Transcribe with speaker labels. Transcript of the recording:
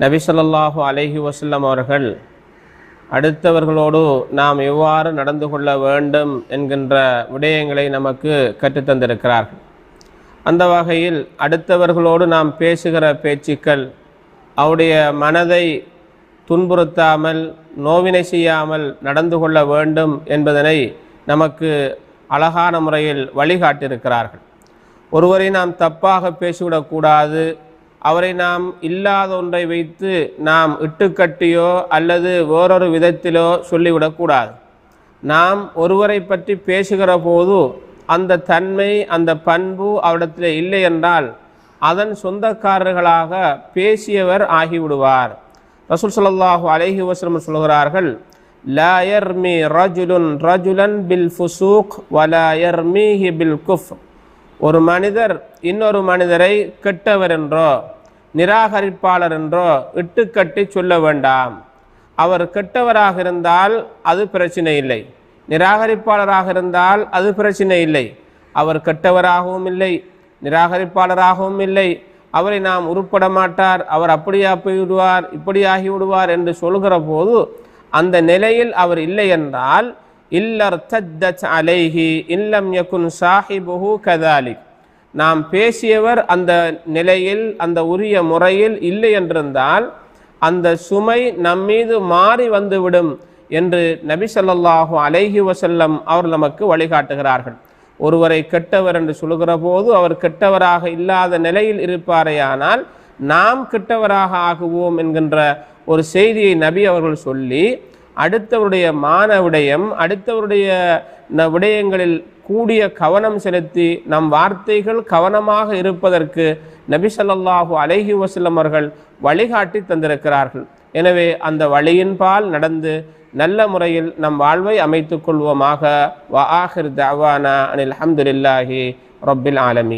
Speaker 1: நபி ஸல்லல்லாஹு அலைஹி வஸல்லம் அவர்கள் அடுத்தவர்களோடு நாம் எவ்வாறு நடந்து கொள்ள வேண்டும் என்கின்ற விடயங்களை நமக்கு கற்றுத்தந்திருக்கிறார்கள். அந்த வகையில் அடுத்தவர்களோடு நாம் பேசுகிற பேச்சுக்கள் அவருடைய மனதை துன்புறுத்தாமல் நோவினை செய்யாமல் நடந்து கொள்ள வேண்டும் என்பதனை நமக்கு அழகான முறையில் வழிகாட்டியிருக்கிறார்கள். ஒருவரை நாம் தப்பாக பேசிவிடக்கூடாது, அவரை நாம் இல்லாத ஒன்றை வைத்து நாம் இட்டுக்கட்டியோ அல்லது வேறொரு விதத்திலோ சொல்லிவிடக்கூடாது. நாம் ஒருவரை பற்றி பேசுகிற போது அந்த தன்மை அந்த பண்பு அவரிடத்தில் இல்லை என்றால் அதன் சொந்தக்காரர்களாக பேசியவர் ஆகிவிடுவார். ரசூல் ஸல்லல்லாஹு அலைஹி வஸல்லம் சொல்கிறார்கள், லா யர்மி ரஜுலுன் ரஜுலன் பில் ஃபுசூக் வலா யர்மீஹி பில் குஃப்ர். ஒரு மனிதர் இன்னொரு மனிதரை கெட்டவர் என்றோ நிராகரிப்பாளர் என்றோ இட்டுக்கட்டி சொல்ல வேண்டாம். அவர் கெட்டவராக இருந்தால் அது பிரச்சனை இல்லை, நிராகரிப்பாளராக இருந்தால் அது பிரச்சனை இல்லை. அவர் கெட்டவராகவும் இல்லை, நிராகரிப்பாளராகவும் இல்லை, அவரை நாம் உருப்பட மாட்டார், அவர் அப்படியா போய்விடுவார், இப்படி ஆகிவிடுவார் என்று சொல்கிற போது அந்த நிலையில் அவர் இல்லை என்றால் இல்லர்தத் அலைஹி இல்லம் யகுன் சாஹிபுஹு கதாலிக். நாம் பேசியவர் அந்த நிலையில் அந்த உரிய முறையில் இல்லை என்றிருந்தால் அந்த சுமை நம்மீது மாறி வந்துவிடும் என்று நபி ஸல்லல்லாஹு அலைஹி வஸல்லம் அவர் நமக்கு வழிகாட்டுகிறார்கள். ஒருவரை கெட்டவர் என்று சொல்கிற போது அவர் கெட்டவராக இல்லாத நிலையில் இருப்பாரேயானால் நாம் கெட்டவராக ஆகுவோம் என்கின்ற ஒரு செய்தியை நபி அவர்கள் சொல்லி அடுத்தவருடைய மான விடயம் அடுத்தவருடைய விடயங்களில் கூடிய கவனம் செலுத்தி நம் வார்த்தைகள் கவனமாக இருப்பதற்கு நபி ஸல்லல்லாஹு அலைஹி வஸல்லம் அவர்கள் வழிகாட்டி தந்திருக்கிறார்கள். எனவே அந்த வழியின்பால் நடந்து நல்ல முறையில் நம் வாழ்வை அமைத்துக் கொள்வோமாக. வ ஆகிர் தஅவானா அனில் ஹம்துலில்லாஹி ரப்பில் ஆலமீன்.